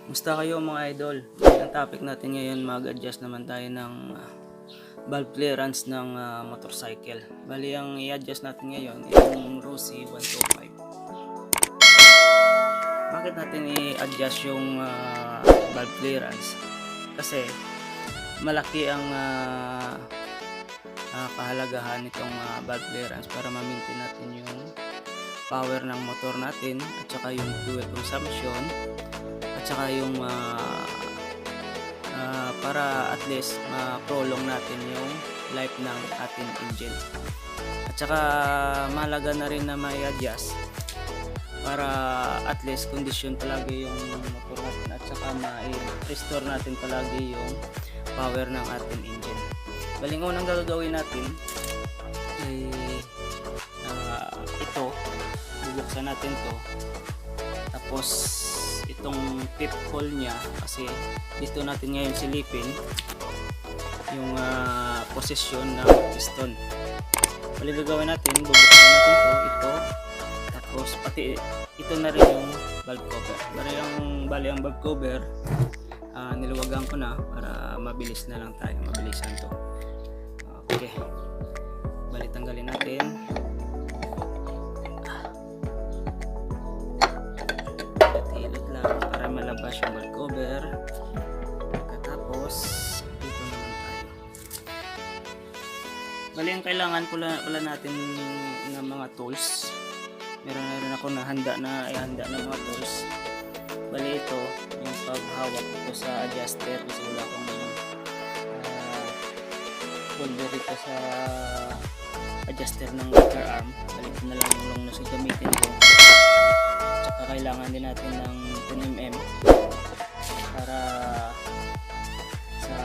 Musta kayo mga idol? Ang topic natin ngayon, mag-adjust naman tayo ng valve clearance ng motorcycle. Bali, ang i-adjust natin ngayon yung Rusi 125. Bakit natin i-adjust yung valve clearance? Kasi malaki ang kahalagahan nitong valve clearance para ma-maintain natin yung power ng motor natin at saka yung fuel consumption at saka yung para at least ma-prolong natin yung life ng ating engine. At saka mahalaga na rin na ma-adjust para at least condition palagi yung motor natin at saka ma-restore natin palagi yung power ng ating engine. Baling unang gagawin natin ay ito, bubuksan natin to, tapos itong pip hole nya, kasi dito natin ngayon silipin yung posisyon ng piston. Bali gagawin natin, bubuksan natin ito, tapos pati ito na rin yung valve cover. Bali ang valve cover niluwagan ko na para mabilis na lang tayo, mabilisan to. Okay, bali tanggalin natin. Hilot lang para malabas yung valve cover. Pagkatapos dito naman tayo. Bali ang kailangan pala natin ng mga tools. Meron ako na handa na mga tools. Bali ito yung paghawak ko sa adjuster kasi wala akong holder dito sa adjuster ng rocker arm. Bali ito na lang yung long nose gamitin ko. Tsaka kailangan din natin ng 10mm para sa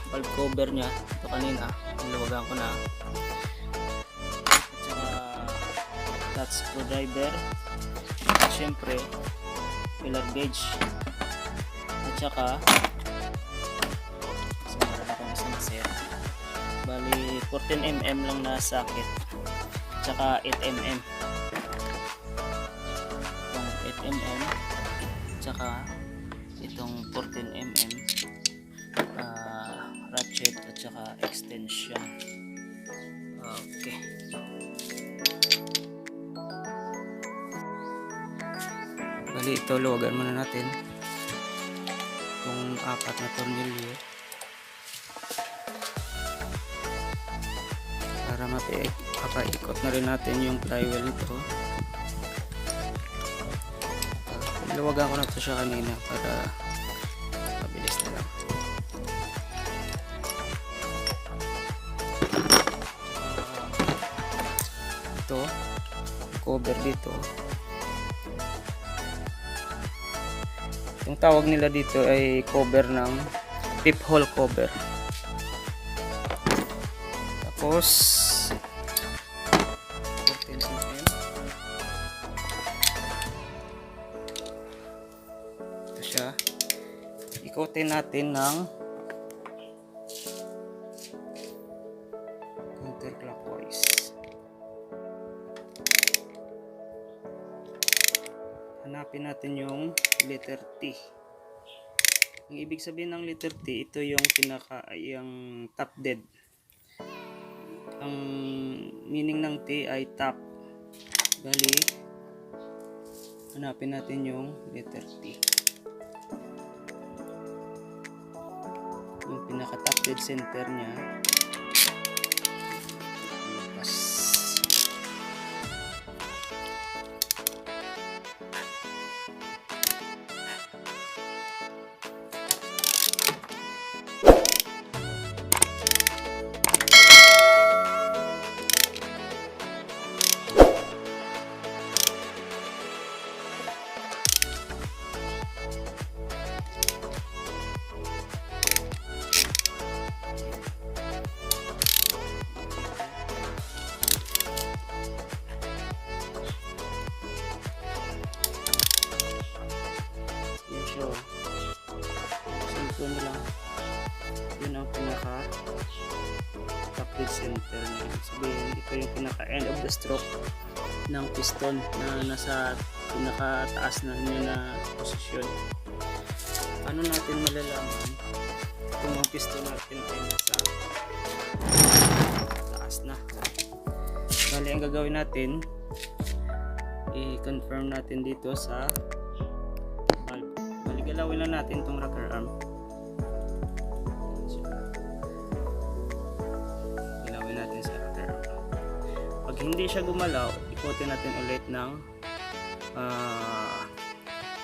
valve cover nya. Ito kanina niluwagan ko na. At saka flat screwdriver at syempre filler gauge at saka meron akong isang set. Bali 14mm lang na socket at saka 8mm itong 8mm at saka itong 14mm ratchet at saka extension. Okay, bali ito luwagan muna natin itong 4 na tornilyo para mapaikot na rin natin yung flywheel nito. Luwagan ko na ito siya kanina para mabilis na lang. Ito cover dito, yung tawag nila dito ay cover ng pip hole cover. Tapos 14cm ito siya, ikotin natin ng counterclockwise. Hanapin natin yung letter T. Ang ibig sabihin ng letter T, ito yung yung top dead. Ang meaning ng T ay top. Bali, hanapin natin yung letter T. Yung pinaka top dead center nya. Ito na lang, yun ang pinaka top dead center niya. Sabihin, ito yung pinaka end of the stroke ng piston na nasa pinaka taas na niya na posisyon. Ano natin malalaman kung ang piston natin ay nasa taas na. Bali, ang gagawin natin, i-confirm natin dito sa valve. Bali, galawin lang natin itong rocker arm. Galawin natin sa rocker arm. Pag hindi siya gumalaw, ikutin natin ulit ng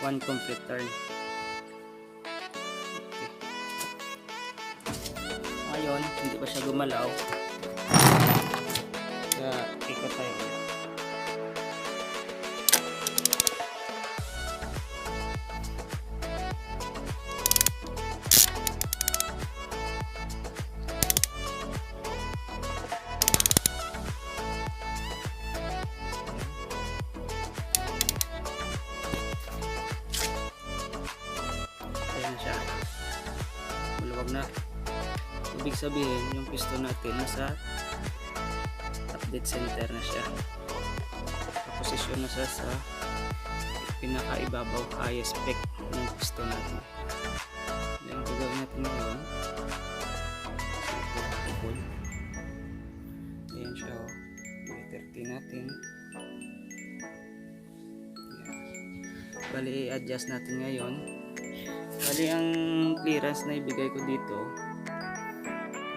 1 complete turn. Okay. Ngayon, hindi pa siya gumalaw. Kaya ikot tayo ulit. Ayan siya. Maluwag na. Ibig sabihin, yung piston natin nasa dead center na siya. Posisyon na siya sa pinakaibabaw, highest spec ng piston natin. Yung gagawin natin ngayon, ayan siya, i-30 natin. Bali, i-adjust natin ngayon. Bali, ang clearance na ibigay ko dito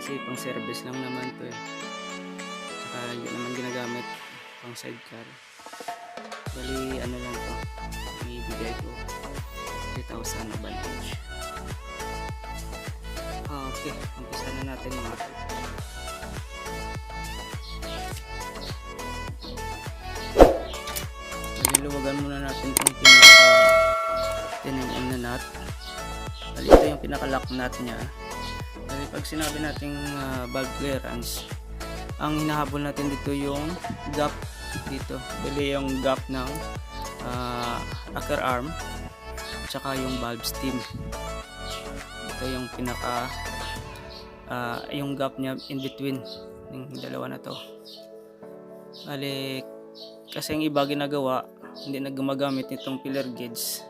kasi pang service lang naman to eh. Hindi naman ginagamit pang sidecar. Bali, ano lang to, ibigay ko 3,000 na bandage. Okay, umpisa na natin mga tol. Luwagan muna natin itong pinaka 10mm na nut. Bali, ito yung pinaka-lock nut nya. Bali, pag sinabi nating valve clearance, ang hinahabol natin dito yung gap dito. Bali, yung gap ng rocker arm tsaka yung valve stem. Ito yung pinaka yung gap nya in between yung dalawa na to. Bali, kasi yung iba ginagawa, hindi na gumagamit nitong pillar gauge,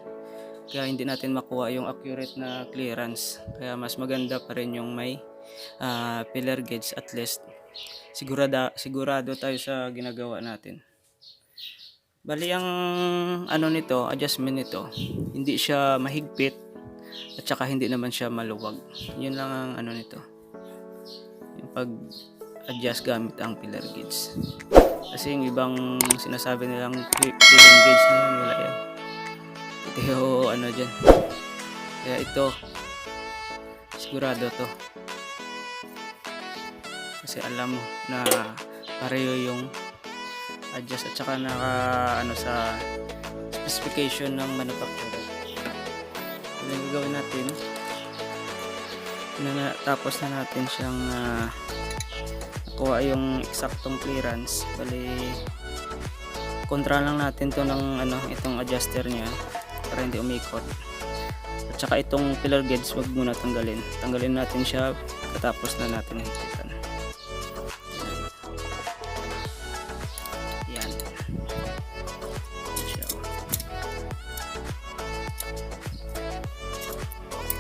kaya hindi natin makuha yung accurate na clearance. Kaya mas maganda pa rin yung may pillar gauge, at least sigurado tayo sa ginagawa natin. Bali, ang ano nito, adjustment nito, hindi siya mahigpit at saka hindi naman siya maluwag. Yun lang ang ano nito, yung pag adjust gamit ang pillar gauge. Kasi yung ibang sinasabi nilang feeling gauge na yun, wala yan. Ito yung ano dyan. Kaya ito, sigurado to. Kasi alam mo na pareho yung adjust at saka naka ano sa specification ng manufacturer. Ano yung gagawin natin? Tapos na natin siyang kuha yung eksaktong clearance. Bali, kontra lang natin to ng ano, itong adjuster nya para hindi umikot. At saka itong pillar gauge, wag muna tanggalin. Tanggalin natin siya katapos na natin higitan. Yan. Siya.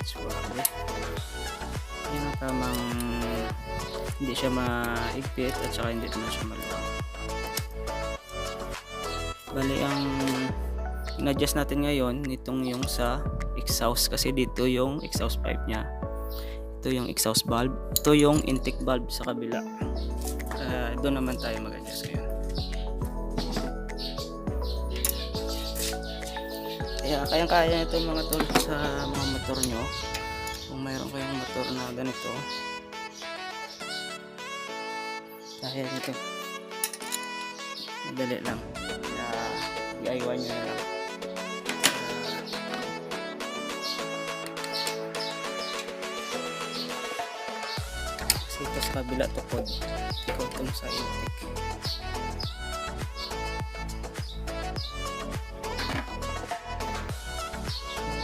Suwabe. Yan ang tamang, hindi siya maigpit at saka hindi naman siya maluwag. Bali, ang in-adjust natin ngayon nitong yung sa exhaust, kasi dito yung exhaust pipe nya, ito yung exhaust valve, ito yung intake valve sa kabila. Doon naman tayo mag-adjust ngayon. Kaya ito mga tol sa mga motor nyo. Kung mayroon kayong motor na ganito, kaya nito, madali lang, i-iwan nyo na lang. Kasi ito sa kabila tukod, ikaw itong sa intake.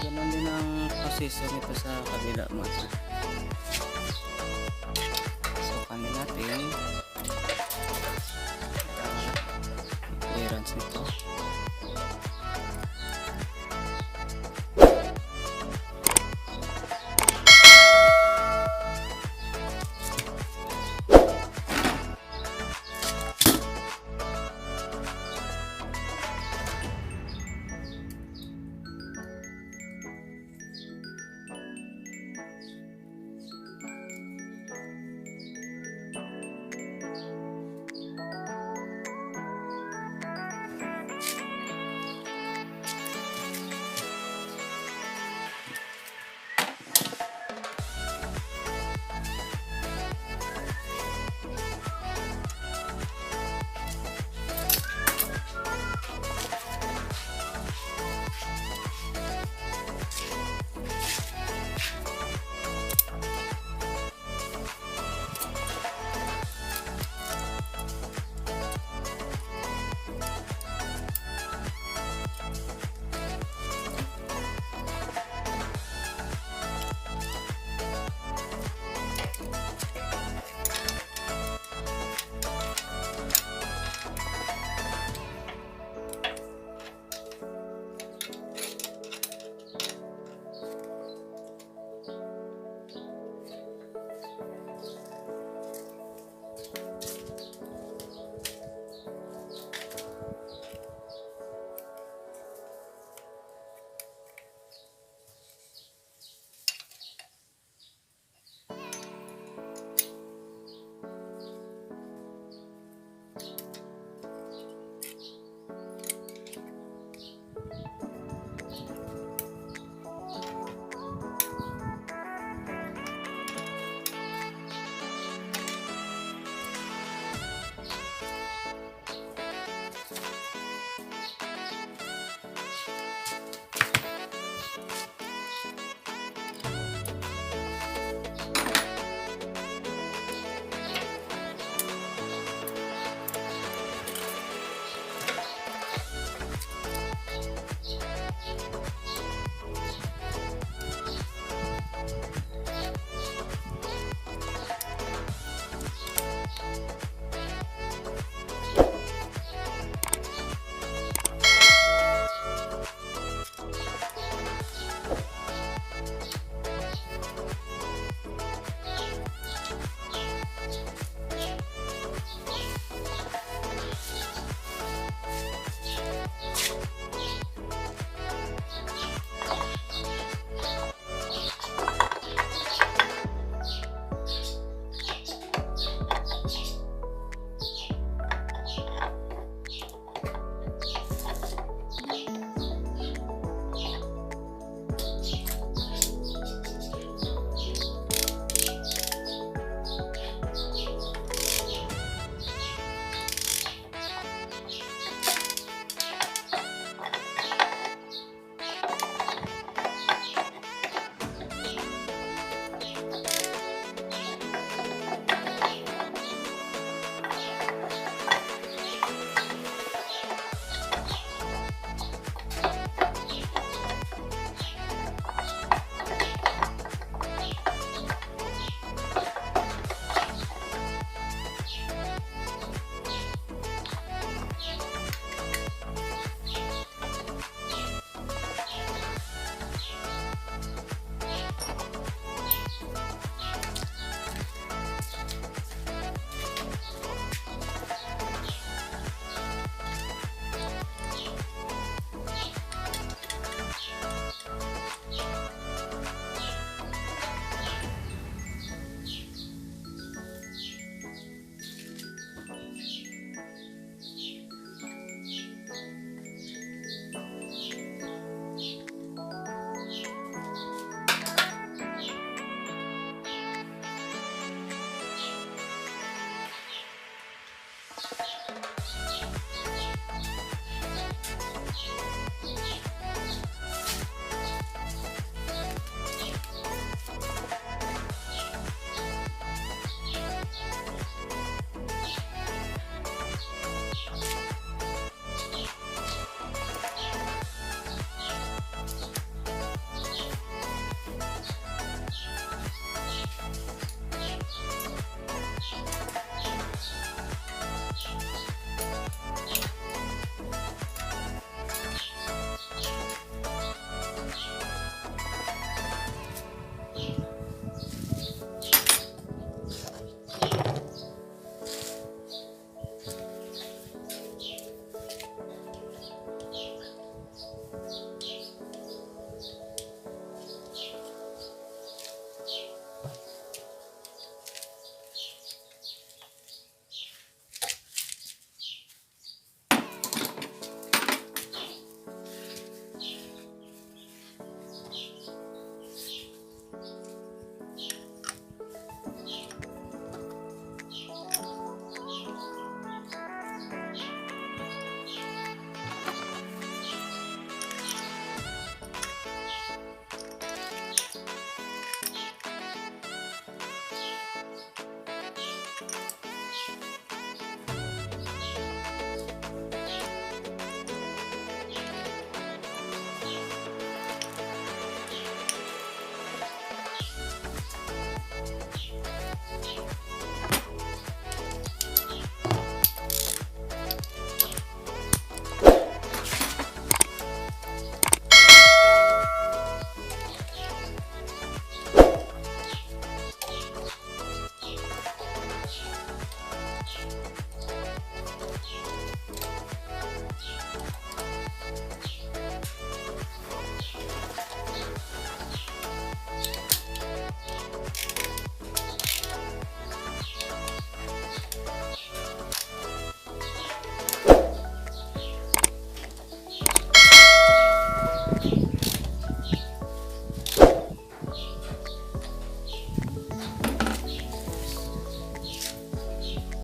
Ganun din ang proseso nito sa kabila mo. So, kanin natin clearance nito.